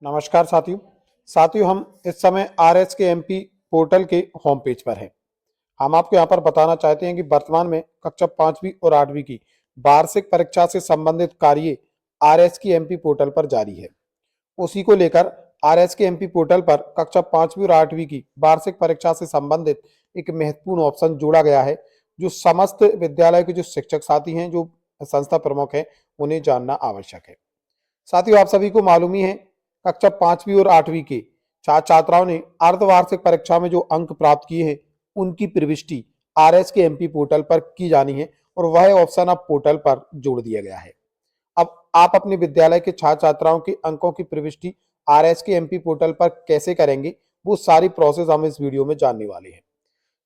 नमस्कार साथियों हम इस समय आरएस के एमपी पोर्टल के होम पेज पर हैं। हम आपको यहाँ पर बताना चाहते हैं कि वर्तमान में कक्षा 5वीं और 8वीं की वार्षिक परीक्षा से संबंधित कार्य आरएस की एमपी पोर्टल पर जारी है। उसी को लेकर आरएस के एमपी पोर्टल पर कक्षा 5वीं और 8वीं की वार्षिक परीक्षा से संबंधित एक महत्वपूर्ण ऑप्शन जोड़ा गया है, जो समस्त विद्यालय के जो शिक्षक साथी हैं, जो संस्था प्रमुख हैं, उन्हें जानना आवश्यक है। साथियों, आप सभी को मालूम ही है, कक्षा 5वीं और 8वीं के छात्र छात्राओं ने अर्धवार्षिक परीक्षा में जो अंक प्राप्त किए हैं, उनकी प्रविष्टि आरएस के एमपी पोर्टल पर की जानी है और वह ऑप्शन अब पोर्टल पर जोड़ दिया गया है। अब आप अपने विद्यालय के छात्र छात्राओं के अंकों की प्रविष्टि आरएस के एमपी पोर्टल पर कैसे करेंगे, वो सारी प्रोसेस हम इस वीडियो में जानने वाले हैं।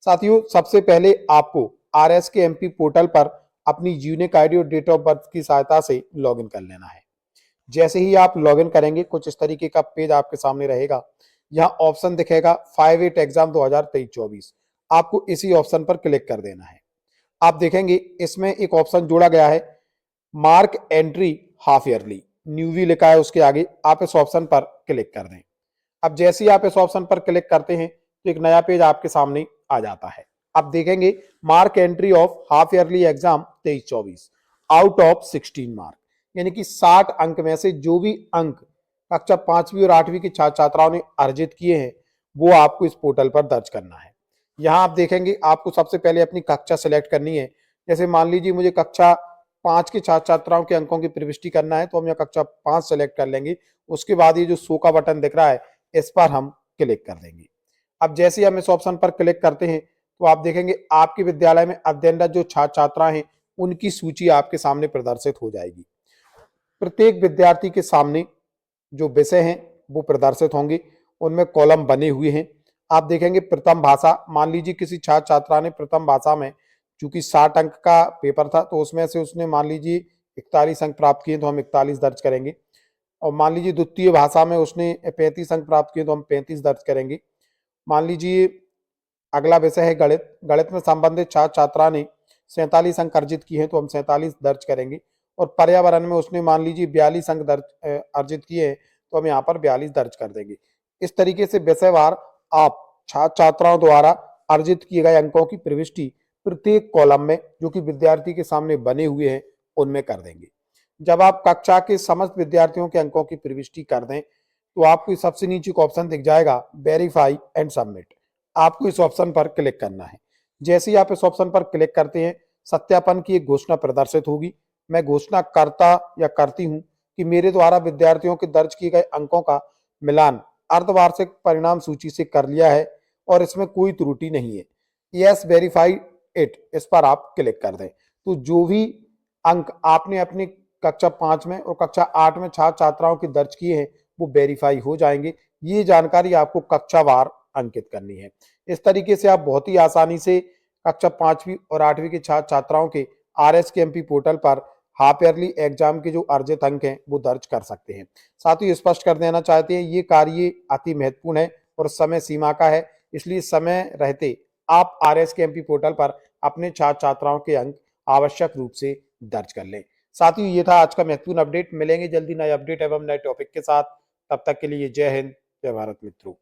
साथियों, सबसे पहले आपको आरएस के एमपी पोर्टल पर अपनी यूनिक आईडी और डेट ऑफ बर्थ की सहायता से लॉगिन कर लेना है। जैसे ही आप लॉगिन करेंगे, कुछ इस तरीके का पेज आपके सामने रहेगा। यहाँ ऑप्शन दिखेगा 5-8 एग्जाम 2023-24। आपको इसी ऑप्शन पर क्लिक कर देना है। आप देखेंगे इसमें एक ऑप्शन जोड़ा गया है, मार्क एंट्री हाफ ईयरली, न्यूवी लिखा है उसके आगे। आप इस ऑप्शन पर क्लिक कर दें। अब जैसे ही आप इस ऑप्शन पर क्लिक करते हैं तो एक नया पेज आपके सामने आ जाता है। आप देखेंगे mark entry of half yearly exam 23-24 out of 16 mark, यानी कि 60 अंक में से जो भी अंक कक्षा 5वीं और 8वीं की छात्र छात्राओं ने अर्जित किए हैं, वो आपको इस पोर्टल पर दर्ज करना है। यहाँ आप देखेंगे आपको सबसे पहले अपनी कक्षा सेलेक्ट करनी है। जैसे मान लीजिए मुझे कक्षा 5 के छात्र छात्राओं के अंकों की प्रविष्टि करना है, तो हम यहाँ कक्षा 5 सेलेक्ट कर लेंगे। उसके बाद ये जो शो का बटन दिख रहा है, इस पर हम क्लिक कर देंगे। अब जैसे ही हम इस ऑप्शन पर क्लिक करते हैं तो आप देखेंगे आपके विद्यालय में अध्ययनरत जो छात्र छात्रा हैं, उनकी सूची आपके सामने प्रदर्शित हो जाएगी। प्रत्येक विद्यार्थी के सामने जो विषय हैं वो प्रदर्शित होंगे, उनमें कॉलम बने हुए हैं। आप देखेंगे प्रथम भाषा, मान लीजिए किसी छात्र छात्रा ने प्रथम भाषा में, चूंकि 60 अंक का पेपर था, तो उसमें से उसने मान लीजिए 41 अंक प्राप्त किए, तो हम 41 दर्ज करेंगे। और मान लीजिए द्वितीय भाषा में उसने 35 अंक प्राप्त किए, तो हम 35 दर्ज करेंगे। मान लीजिए अगला विषय है गणित, गणित में संबंधित छात्र छात्रा ने 47 अंक अर्जित किए हैं, तो हम 47 दर्ज करेंगे। और पर्यावरण में उसने मान लीजिए 42 अंक दर्ज अर्जित किए हैं, तो हम यहाँ पर 42 दर्ज कर देंगे। इस तरीके से विषयवार आप छात्र छात्राओं द्वारा अर्जित किए गए अंकों की प्रविष्टि प्रत्येक कॉलम में, जो कि विद्यार्थी के सामने बने हुए हैं, उनमें कर देंगे। जब आप कक्षा के समस्त विद्यार्थियों के अंकों की प्रविष्टि कर दें, तो आपको सबसे नीचे एक ऑप्शन दिख जाएगा, वेरीफाई एंड सबमिट। आपको इस ऑप्शन पर क्लिक करना है। जैसे ही आप इस ऑप्शन पर क्लिक करते हैं, सत्यापन की एक घोषणा प्रदर्शित होगी। मैं घोषणा करता या करती हूं कि मेरे द्वारा विद्यार्थियों के दर्ज किए गए अंकों का मिलान अर्धवार्षिक परिणाम सूची से कर लिया है और इसमें कोई त्रुटि नहीं है। यस वेरीफाई इट, इस पर आप क्लिक कर दें। तो जो भी अंक आपने अपनी कक्षा 5 में और कक्षा 8 में छात्र छात्राओं के दर्ज किए हैं, वो वेरीफाई हो जाएंगे। ये जानकारी आपको कक्षावार अंकित करनी है। इस तरीके से आप बहुत ही आसानी से कक्षा 5वीं और 8वीं के छात्र छात्राओं के आरएस के एमपी पोर्टल पर हाफ ईयरली एग्जाम के जो अर्जित अंक हैं वो दर्ज कर सकते हैं। साथ ही स्पष्ट कर देना चाहते हैं, ये कार्य अति महत्वपूर्ण है और समय सीमा का है, इसलिए समय रहते आप आरएस के एमपी पोर्टल पर अपने छात्र छात्राओं के अंक आवश्यक रूप से दर्ज कर लें। साथ ही ये था आज का महत्वपूर्ण अपडेट। मिलेंगे जल्दी नए अपडेट एवं नए टॉपिक के साथ। तब तक के लिए जय हिंद, जय भारत मित्रों।